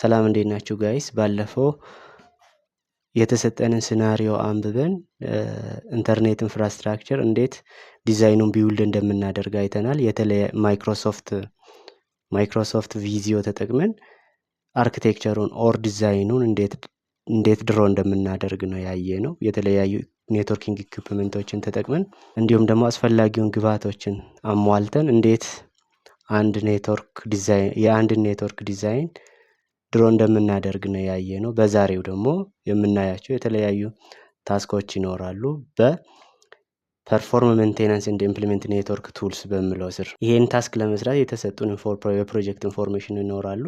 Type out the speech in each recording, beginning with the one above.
ሰላም እንዴት ናችሁ ጋይስ? ባለፈው የተሰጠንን ሲናሪዮ አንብበን ኢንተርኔት ኢንፍራስትራክቸር እንዴት ዲዛይኑን ቢውልድ እንደምናደርግ አይተናል። ማይክሮሶፍት ቪዚዮ ተጠቅመን አርኪቴክቸሩን ኦር ዲዛይኑን እንዴት ድሮ እንደምናደርግ ነው ያየነው። የተለያዩ ኔትወርኪንግ ኢኩፕመንቶችን ተጠቅመን እንዲሁም ደግሞ አስፈላጊውን ግብዓቶችን አሟልተን እንዴት የአንድ ኔትወርክ ዲዛይን ድሮ እንደምናደርግ ነው ያየነው። በዛሬው ደግሞ የምናያቸው የተለያዩ ታስኮች ይኖራሉ። በፐርፎርም ሜንቴናንስ ኤንድ ኢምፕሊሜንት ኔትወርክ ቱልስ በሚለው ስር ይሄን ታስክ ለመስራት የተሰጡን የፕሮጀክት ኢንፎርሜሽን ይኖራሉ።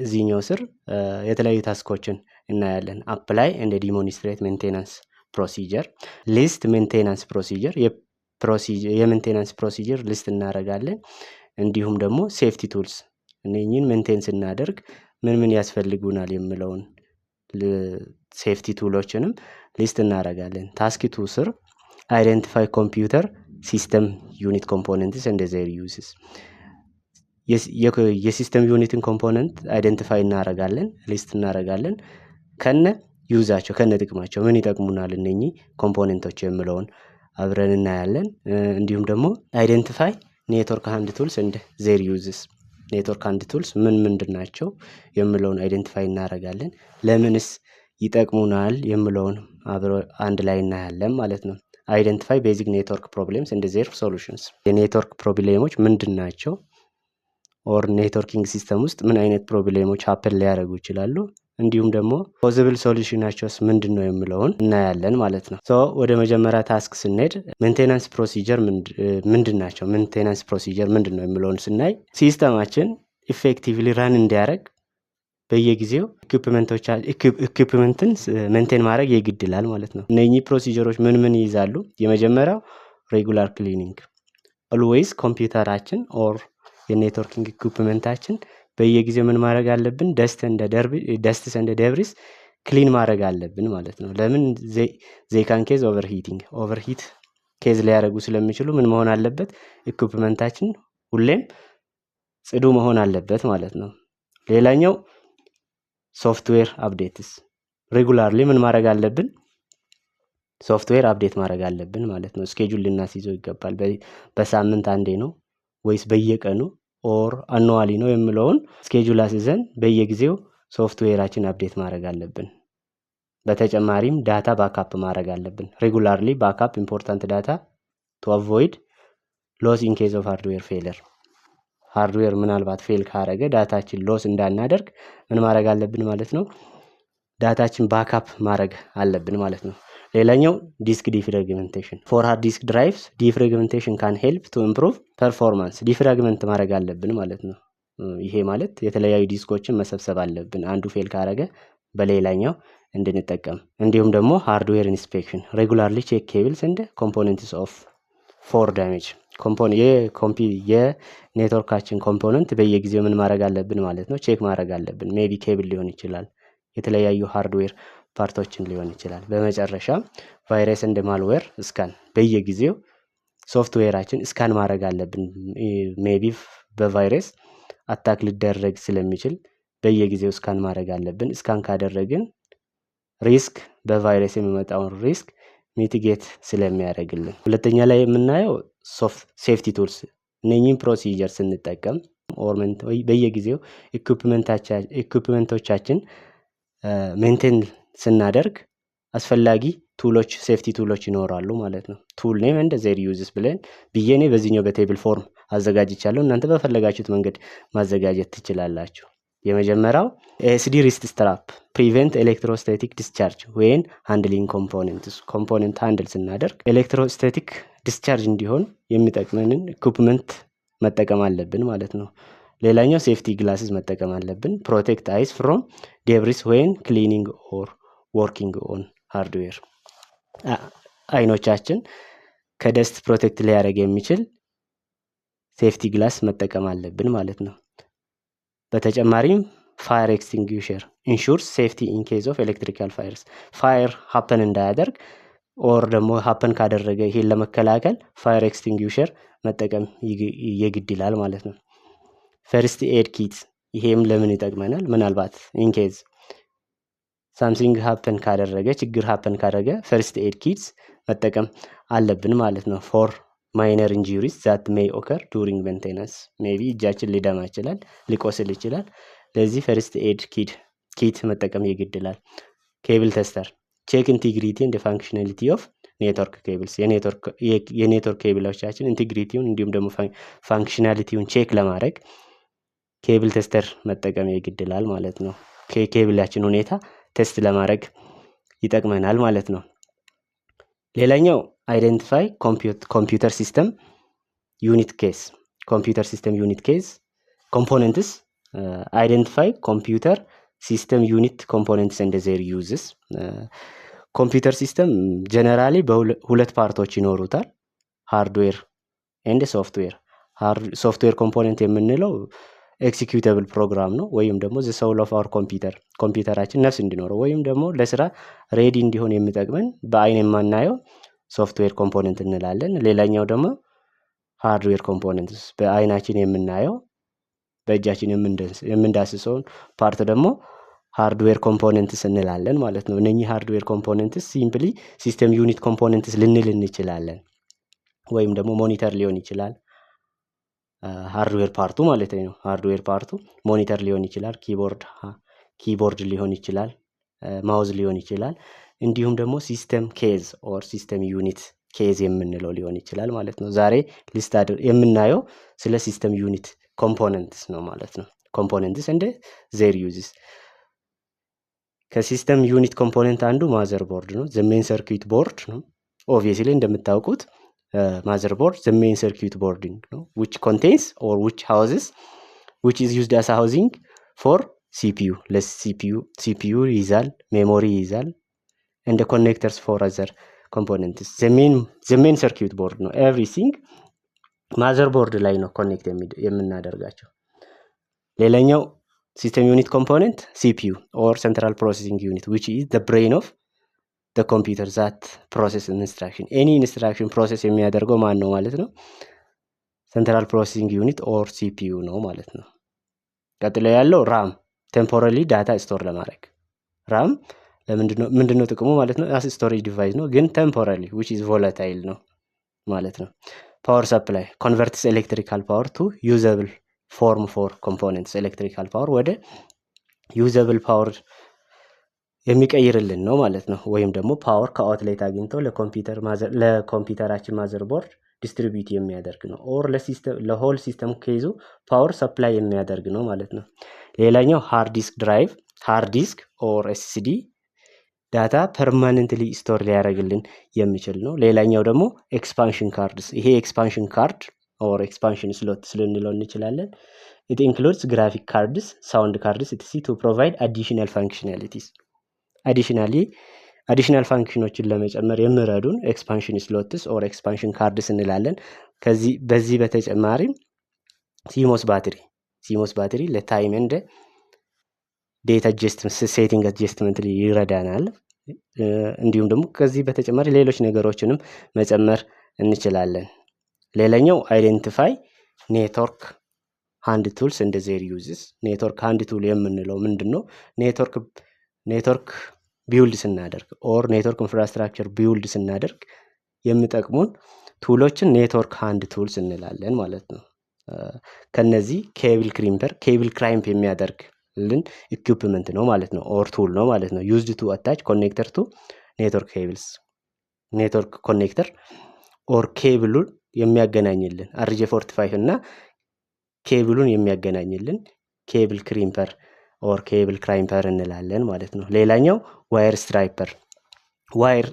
እዚህኛው ስር የተለያዩ ታስኮችን እናያለን። አፕላይ ኤንድ ዲሞንስትሬት ሜንቴናንስ ፕሮሲጀር፣ ሊስት ሜንቴናንስ ፕሮሲጀር፣ የሜንቴናንስ ፕሮሲጀር ሊስት እናደርጋለን። እንዲሁም ደግሞ ሴፍቲ ቱልስ እነኚህን ሜንቴን ስናደርግ ምን ምን ያስፈልጉናል የሚለውን ሴፍቲ ቱሎችንም ሊስት እናደርጋለን። ታስክ ቱ ስር አይደንቲፋይ ኮምፒውተር ሲስተም ዩኒት ኮምፖነንትስ ኤንድ ዜር ዩዝስ፣ የሲስተም ዩኒትን ኮምፖነንት አይደንቲፋይ እናደርጋለን፣ ሊስት እናደርጋለን። ከነ ዩዛቸው ከነ ጥቅማቸው ምን ይጠቅሙናል እነኚህ ኮምፖነንቶች የሚለውን አብረን እናያለን። እንዲሁም ደግሞ አይደንቲፋይ ኔትወርክ ሃንድ ቱልስ ኤንድ ዜር ዩዝስ፣ ኔትወርክ ሃንድ ቱልስ ምንድን ናቸው የሚለውን አይደንቲፋይ እናደርጋለን። ለምንስ ይጠቅሙናል የሚለውን አንድ ላይ እናያለን ማለት ነው። አይደንቲፋይ ቤዚክ ኔትወርክ ፕሮብሌምስ ኤንድ ዜር ሶሉሽንስ፣ የኔትወርክ ፕሮብሌሞች ምንድን ናቸው፣ ኦር ኔትወርኪንግ ሲስተም ውስጥ ምን አይነት ፕሮብሌሞች ሀፕን ሊያደርጉ ይችላሉ፣ እንዲሁም ደግሞ ፖሲብል ሶሉሽናቸውስ ምንድን ነው የሚለውን እናያለን ማለት ነው። ወደ መጀመሪያ ታስክ ስንሄድ ሜንቴናንስ ፕሮሲጀር ምንድን ናቸው፣ ሜንቴናንስ ፕሮሲጀር ምንድን ነው የሚለውን ስናይ ሲስተማችን ኢፌክቲቭሊ ራን እንዲያደርግ በየጊዜው ኢኩፕመንትን ሜንቴን ማድረግ የግድ ይላል ማለት ነው። እነኚህ ፕሮሲጀሮች ምን ይይዛሉ? የመጀመሪያው ሬጉላር ክሊኒንግ፣ ኦልዌይስ ኮምፒውተራችን ኦር የኔትወርኪንግ ኢኩፕመንታችን በየጊዜው ምን ማድረግ አለብን? ደስትስ ኤንድ ደብሪስ ክሊን ማድረግ አለብን ማለት ነው። ለምን ዜካን ኬዝ ኦቨርሂት ኬዝ ሊያደርጉ ስለሚችሉ ምን መሆን አለበት? ኢኩፕመንታችን ሁሌም ጽዱ መሆን አለበት ማለት ነው። ሌላኛው ሶፍትዌር አፕዴትስ፣ ሬጉላርሊ ምን ማድረግ አለብን? ሶፍትዌር አፕዴት ማድረግ አለብን ማለት ነው። ስኬጁል ልናስይዘው ይገባል። በሳምንት አንዴ ነው ወይስ በየቀኑ ኦር አኑዋሊ ነው የሚለውን ስኬጁል አስይዘን በየጊዜው ሶፍትዌራችን አፕዴት ማድረግ አለብን። በተጨማሪም ዳታ ባካፕ ማድረግ አለብን። ሬጉላርሊ ባካፕ ኢምፖርታንት ዳታ ቱ አቮይድ ሎስ ኢን ኬዝ ኦፍ ሃርድዌር ፌለር፣ ሃርድዌር ምናልባት ፌል ካረገ ዳታችን ሎስ እንዳናደርግ ምን ማድረግ አለብን ማለት ነው? ዳታችን ባካፕ ማድረግ አለብን ማለት ነው። ሌላኛው ዲስክ ዲፍራግመንቴሽን ፎር ሃርድ ዲስክ ድራይቭስ፣ ዲፍራግመንቴሽን ካን ሄልፕ ቱ ኢምፕሩቭ ፐርፎርማንስ። ዲፍራግመንት ማድረግ አለብን ማለት ነው። ይሄ ማለት የተለያዩ ዲስኮችን መሰብሰብ አለብን፣ አንዱ ፌል ካረገ በሌላኛው እንድንጠቀም። እንዲሁም ደግሞ ሃርድዌር ኢንስፔክሽን፣ ሬጉላርሊ ቼክ ኬብልስ ኤንድ ኮምፖነንትስ ኦፍ ፎር ዳሜጅ። የኔትወርካችን ኮምፖነንት በየጊዜው ምን ማድረግ አለብን ማለት ነው? ቼክ ማድረግ አለብን። ሜቢ ኬብል ሊሆን ይችላል፣ የተለያዩ ሃርድዌር ፓርቶችን ሊሆን ይችላል። በመጨረሻ ቫይረስ እንደ ማልዌር ስካን፣ በየጊዜው ሶፍትዌራችን ስካን ማድረግ አለብን። ሜቢ በቫይረስ አታክ ሊደረግ ስለሚችል በየጊዜው ስካን ማድረግ አለብን። ስካን ካደረግን ሪስክ በቫይረስ የሚመጣውን ሪስክ ሚቲጌት ስለሚያደርግልን። ሁለተኛ ላይ የምናየው ሴፍቲ ቱልስ፣ እነኚህን ፕሮሲጀር ስንጠቀም ኦርመንት በየጊዜው ኢኩፕመንቶቻችን ሜንቴን ስናደርግ አስፈላጊ ቱሎች ሴፍቲ ቱሎች ይኖራሉ ማለት ነው። ቱል ኔም ኤንድ ዜር ዩዝስ ብዬ እኔ በዚህኛው በቴብል ፎርም አዘጋጅቻለሁ። እናንተ በፈለጋችሁት መንገድ ማዘጋጀት ትችላላችሁ። የመጀመሪያው ኤስዲ ሪስት ስትራፕ ፕሪቨንት ኤሌክትሮስታቲክ ዲስቻርጅ ዌን ሃንድሊንግ ኮምፖነንት ሃንድል ስናደርግ ኤሌክትሮስታቲክ ዲስቻርጅ እንዲሆን የሚጠቅመንን ኢኩፕመንት መጠቀም አለብን ማለት ነው። ሌላኛው ሴፍቲ ግላስስ መጠቀም አለብን። ፕሮቴክት አይስ ፍሮም ዴብሪስ ዌን ክሊኒንግ ኦር ወርኪንግ ኦን ሃርድዌር፣ አይኖቻችን ከደስት ፕሮቴክት ሊያደርግ የሚችል ሴፍቲ ግላስ መጠቀም አለብን ማለት ነው። በተጨማሪም ፋየር ኤክስቲንጉሽር ኢንሹርስ ሴፍቲ ኢን ኬዝ ኦፍ ኤሌክትሪካል ፋየርስ፣ ፋየር ሀፐን እንዳያደርግ ኦር ደግሞ ሀፐን ካደረገ ይሄን ለመከላከል ፋየር ኤክስቲንጉሽር መጠቀም የግድ ይላል ማለት ነው። ፈርስት ኤድ ኪት ይሄም ለምን ይጠቅመናል? ምናልባት ኢንኬዝ ሳምሲንግ ሀፕን ካደረገ ችግር ሀፕን ካደረገ ፈርስት ኤድ ኪትስ መጠቀም አለብን ማለት ነው። ፎር ማይነር ኢንጁሪስ ዛት ሜይ ኦከር ዱሪንግ ሜንቴናንስ ሜቢ እጃችን ሊደማ ይችላል፣ ሊቆስል ይችላል። ለዚህ ፈርስት ኤድ ኪት መጠቀም ይግድላል። ኬብል ቴስተር ቼክ ኢንቴግሪቲ ኤንድ ፋንክሽናሊቲ ኦፍ ኔትወርክ ኬብልስ የኔትወርክ ኬብሎቻችን ኢንቴግሪቲውን እንዲሁም ደግሞ ፋንክሽናሊቲውን ቼክ ለማድረግ ኬብል ቴስተር መጠቀም ይግድላል ማለት ነው። ከኬብላችን ሁኔታ ቴስት ለማድረግ ይጠቅመናል ማለት ነው። ሌላኛው አይደንቲፋይ ኮምፒውተር ሲስተም ዩኒት ኬስ ኮምፖነንትስ አይደንቲፋይ ኮምፒውተር ሲስተም ዩኒት ኮምፖነንትስ ኤንድ ዜር ዩዝስ። ኮምፒውተር ሲስተም ጀነራሊ በሁለት ፓርቶች ይኖሩታል፣ ሃርድዌር ኤንድ ሶፍትዌር። ሶፍትዌር ኮምፖነንት የምንለው ኤክሲኪዩተብል ፕሮግራም ነው፣ ወይም ደግሞ ዘ ሶል ኦፍ አወር ኮምፒውተራችን ነፍስ እንዲኖረው ወይም ደግሞ ለስራ ሬዲ እንዲሆን የሚጠቅመን በአይን የማናየው ሶፍትዌር ኮምፖነንት እንላለን። ሌላኛው ደግሞ ሃርድዌር ኮምፖነንትስ በአይናችን የምናየው በእጃችን የምንዳስሰውን ፓርት ደግሞ ሃርድዌር ኮምፖነንትስ እንላለን ማለት ነው። እነኚህ ሃርድዌር ኮምፖነንትስ ሲምፕሊ ሲስተም ዩኒት ኮምፖነንትስ ልንል እንችላለን፣ ወይም ደግሞ ሞኒተር ሊሆን ይችላል ሃርድዌር ፓርቱ ማለት ነው። ሃርድዌር ፓርቱ ሞኒተር ሊሆን ይችላል፣ ኪቦርድ ሊሆን ይችላል፣ ማውዝ ሊሆን ይችላል። እንዲሁም ደግሞ ሲስተም ኬዝ ኦር ሲስተም ዩኒት ኬዝ የምንለው ሊሆን ይችላል ማለት ነው። ዛሬ ሊስት የምናየው ስለ ሲስተም ዩኒት ኮምፖነንትስ ነው ማለት ነው። ኮምፖነንትስ እንደ ዜር ዩዝስ። ከሲስተም ዩኒት ኮምፖነንት አንዱ ማዘር ቦርድ ነው። ዘ ሜን ሰርኪዩት ቦርድ ነው። ኦብቪየስሊ እንደምታውቁት ማዘር ቦርድ ዘ ሜን ሰርኪዩት ቦርዲንግ ነው which contains or which houses which is used as a housing for CPU ለሲፒዩ ይይዛል፣ ሜሞሪ ይይዛል and the connectors for other components። the main circuit board ነው። everything ማዘር ቦርድ ላይ ነው ኮኔክት የምናደርጋቸው። ሌላኛው ሲስተም ዩኒት ኮምፖነንት CPU or central processing unit which is the brain of the computer that process instruction any instruction process የሚያደርገው ማን ነው ማለት ነው? central processing unit or CPU ነው ማለት ነው። ቀጥሎ ያለው ራም ቴምፖራሪ ዳታ ስቶር ለማድረግ ራም ምንድነው ጥቅሙ ማለት ነው? as storage device ነው፣ ግን ቴምፖራሪ which is volatile ነው ማለት ነው። ፓወር ሰፕላይ converts electrical power to usable form for components electrical power ወደ usable power የሚቀይርልን ነው ማለት ነው። ወይም ደግሞ ፓወር ከአውትሌት አግኝቶ ለኮምፒውተራችን ማዘር ቦርድ ዲስትሪቢዩት የሚያደርግ ነው። ኦር ለሆል ሲስተም ኬዙ ፓወር ሰፕላይ የሚያደርግ ነው ማለት ነው። ሌላኛው ሃርድ ዲስክ ድራይቭ ሃርድ ዲስክ ኦር ኤስኤስዲ ዳታ ፐርማነንትሊ ስቶር ሊያደርግልን የሚችል ነው። ሌላኛው ደግሞ ኤክስፓንሽን ካርድስ ይሄ ኤክስፓንሽን ካርድ ኦር ኤክስፓንሽን ስሎትስ ልንለው እንችላለን። it includes graphic cards sound cards etc to provide additional functionalities አዲሽናል ፋንክሽኖችን ለመጨመር የሚረዱን ኤክስፓንሽን ስሎትስ ኦር ኤክስፓንሽን ካርድስ እንላለን። በዚህ በተጨማሪም ሲሞስ ባትሪ ለታይም ኤንድ ዴታ ሴቲንግ አድጀስትመንት ይረዳናል። እንዲሁም ደግሞ ከዚህ በተጨማሪ ሌሎች ነገሮችንም መጨመር እንችላለን። ሌላኛው አይደንቲፋይ ኔትወርክ ሃንድ ቱልስ እንደ ዜር ዩዝስ። ኔትወርክ ሃንድ ቱል የምንለው ምንድነው? ኔትወርክ ቢውልድ ስናደርግ ኦር ኔትወርክ ኢንፍራስትራክቸር ቢውልድ ስናደርግ የሚጠቅሙን ቱሎችን ኔትወርክ ሃንድ ቱልስ እንላለን ማለት ነው። ከነዚህ ኬብል ክራምፕ የሚያደርግልን ኢኩፕመንት ነው ማለት ነው፣ ኦር ቱል ነው ማለት ነው። ዩዝድ ቱ አታች ኮኔክተር ቱ ኔትወርክ ኬብልስ ኔትወርክ ኮኔክተር ኦር ኬብሉን የሚያገናኝልን RJ45 እና ኬብሉን የሚያገናኝልን ኬብል ክሪምፐር ኦር ኬብል ክራምፐር እንላለን ማለት ነው። ሌላኛው ዋየር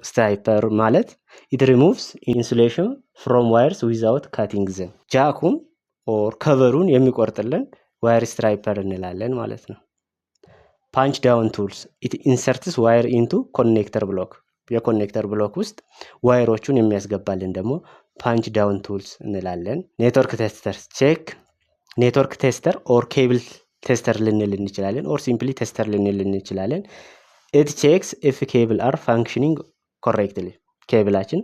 ስትራይፐር ማለት it removes insulation from wires without cutting them ጃኩን ኦር ከቨሩን የሚቆርጥልን ዋየር ስትራይፐር እንላለን ማለት ነው። ፓንች ዳውን ቱልስ it inserts wire into connector block የኮኔክተር ብሎክ ውስጥ ዋየሮቹን የሚያስገባልን ደግሞ ፓንች ዳውን ቱልስ እንላለን። ኔትወርክ ቴስተር ቼክ ኔትወርክ ቴስተር ኦር ኬብል ቴስተር ልንል እንችላለን፣ ኦር ሲምፕሊ ቴስተር ልንል እንችላለን። it checks if cable are functioning correctly ኬብላችን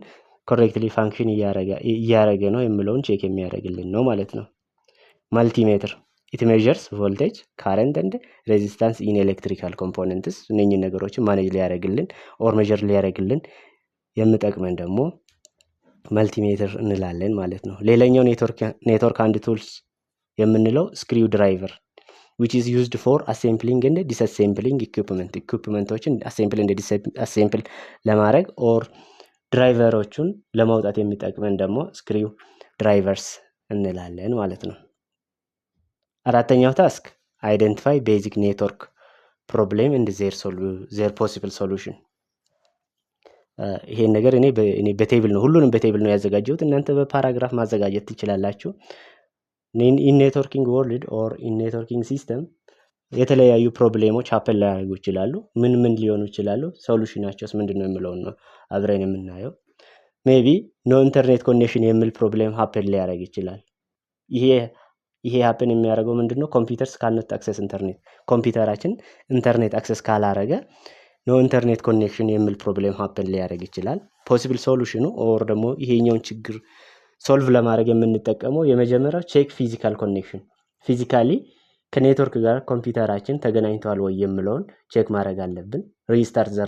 ኮሬክትሊ ፋንክሽን እያረገ ነው የሚለውን ቼክ የሚያደርግልን ነው ማለት ነው። መልቲሜትር ኢት ሜዠርስ ቮልቴጅ ካረንት ኤንድ ሬዚስታንስ ኢን ኤሌክትሪካል ኮምፖነንትስ። እነኚህ ነገሮችን ማኔጅ ሊያደርግልን ኦር ሜዠር ሊያደርግልን የምጠቅመን ደግሞ መልቲሜትር እንላለን ማለት ነው። ሌላኛው ኔትወርክ አንድ ቱልስ የምንለው ስክሪው ድራይቨር which is used for assembling and disassembling ኢኩፕመንቶችን አሴምብል እንደ ዲስአሴምብል ለማድረግ ኦር ድራይቨሮቹን ለማውጣት የሚጠቅመን ደግሞ ስክሪው ድራይቨርስ እንላለን ማለት ነው። አራተኛው ታስክ አይደንቲፋይ ቤዚክ ኔትወርክ ፕሮብሌም ኤንድ ዜር ፖሲብል ሶሉሽን። ይሄን ነገር እኔ በቴብል ነው ሁሉንም በቴብል ነው ያዘጋጀሁት። እናንተ በፓራግራፍ ማዘጋጀት ትችላላችሁ። ኢን ኔትወርኪንግ ወርልድ ኦር ኢን ኔትወርኪንግ ሲስተም የተለያዩ ፕሮብሌሞች ሀፕን ሊያደርጉ ይችላሉ። ምን ሊሆኑ ይችላሉ፣ ሶሉሽናቸውስ ምንድን ነው የሚለውን ነው አብረን የምናየው። ሜቢ ኖ ኢንተርኔት ኮኔክሽን የሚል ፕሮብሌም ሀፕን ሊያደርግ ይችላል። ይሄ ሀፕን የሚያደርገው ምንድነው? ኮምፒውተርስ ካንኖት አክሰስ ኢንተርኔት፣ ኮምፒውተራችን ኢንተርኔት አክሰስ ካላረገ ኖ ኢንተርኔት ኮኔክሽን የሚል ፕሮብሌም ሀፕን ሊያደርግ ይችላል። ፖሲብል ሶሉሽኑ ኦር ደግሞ ይሄኛውን ችግር ሶልቭ ለማድረግ የምንጠቀመው የመጀመሪያው ቼክ ፊዚካል ኮኔክሽን፣ ፊዚካሊ ከኔትወርክ ጋር ኮምፒውተራችን ተገናኝተዋል ወይ የሚለውን ቼክ ማድረግ አለብን። ሪስታርት ዘ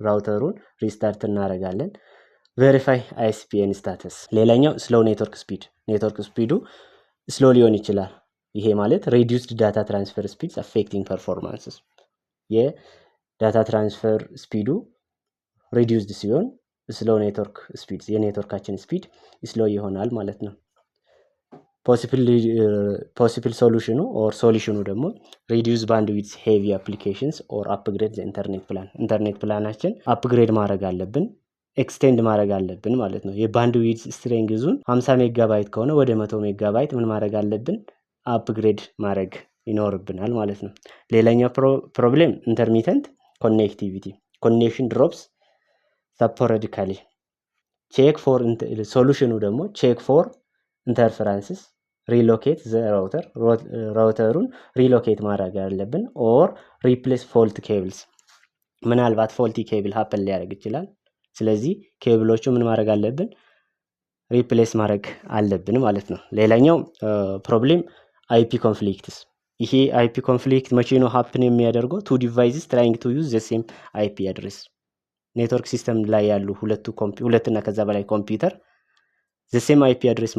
ራውተሩን ሪስታርት እናደርጋለን። ቬሪፋይ አይኤስፒኤን ስታተስ። ሌላኛው ስሎው ኔትወርክ ስፒዱ ስሎ ሊሆን ይችላል። ይሄ ማለት ሬዲዩስድ ዳታ ትራንስፈር ስፒድስ አፌክቲንግ ፐርፎርማንስስ፣ የዳታ ትራንስፈር ስፒዱ ሬዲዩስድ ሲሆን ስሎ ኔትወርክ ስፒድ የኔትወርካችን ስፒድ ስሎ ይሆናል ማለት ነው። ፖሲብል ሶሉሽኑ ኦር ሶሉሽኑ ደግሞ ሪዲዩስ ባንድዊድዝ ሄቪ አፕሊኬሽንስ ኦር አፕግሬድ ኢንተርኔት ፕላን። ኢንተርኔት ፕላናችን አፕግሬድ ማድረግ አለብን፣ ኤክስቴንድ ማድረግ አለብን ማለት ነው። የባንድዊድዝ ስትሬንግዙን 50 ሜጋባይት ከሆነ ወደ 100 ሜጋባይት ምን ማድረግ አለብን? አፕግሬድ ማድረግ ይኖርብናል ማለት ነው። ሌላኛው ፕሮብሌም ኢንተርሚተንት ኮኔክቲቪቲ፣ ኮኔክሽን ድሮፕስ ሰፖረዲካሊ። ቼክ ፎር ሶሉሽኑ ደግሞ ቼክ ፎር ኢንተርፈረንስስ፣ ሪሎኬት ዘ ራውተሩን ሪሎኬት ማድረግ አለብን። ኦር ሪፕሌስ ፎልት ኬብልስ፣ ምናልባት ፎልቲ ኬብል ሀፕን ሊያደርግ ይችላል። ስለዚህ ኬብሎቹ ምን ማድረግ አለብን? ሪፕሌስ ማድረግ አለብን ማለት ነው። ሌላኛው ፕሮብሌም አይፒ ኮንፍሊክትስ። ይሄ አይፒ ኮንፍሊክት መቼ ነው ሀፕን የሚያደርገው? ቱ ዲቫይስስ ትራይንግ ቱ ዩዝ ዘ ሴም አይፒ አድሬስ። ኔትወርክ ሲስተም ላይ ያሉ ሁለትና ከዛ በላይ ኮምፒውተር ዘ ሴም አይፒ አድሬስ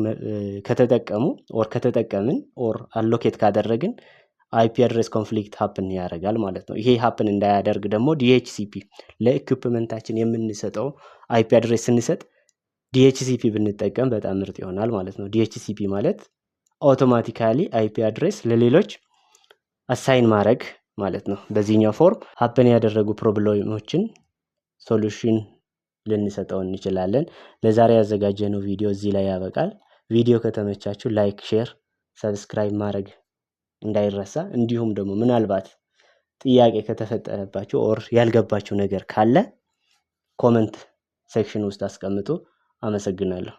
ከተጠቀሙ ኦር ከተጠቀምን ኦር አሎኬት ካደረግን አይፒ አድሬስ ኮንፍሊክት ሀፕን ያደርጋል ማለት ነው። ይሄ ሀፕን እንዳያደርግ ደግሞ ዲኤችሲፒ ለኢኩፕመንታችን የምንሰጠው አይፒ አድሬስ ስንሰጥ ዲኤችሲፒ ብንጠቀም በጣም ምርጥ ይሆናል ማለት ነው። ዲኤችሲፒ ማለት አውቶማቲካሊ አይፒ አድሬስ ለሌሎች አሳይን ማድረግ ማለት ነው። በዚህኛው ፎርም ሀፕን ያደረጉ ፕሮብሌሞችን ሶሉሽን ልንሰጠው እንችላለን። ለዛሬ ያዘጋጀነው ቪዲዮ እዚህ ላይ ያበቃል። ቪዲዮ ከተመቻችሁ ላይክ፣ ሼር፣ ሰብስክራይብ ማድረግ እንዳይረሳ። እንዲሁም ደግሞ ምናልባት ጥያቄ ከተፈጠረባችሁ ኦር ያልገባችሁ ነገር ካለ ኮመንት ሴክሽን ውስጥ አስቀምጡ። አመሰግናለሁ።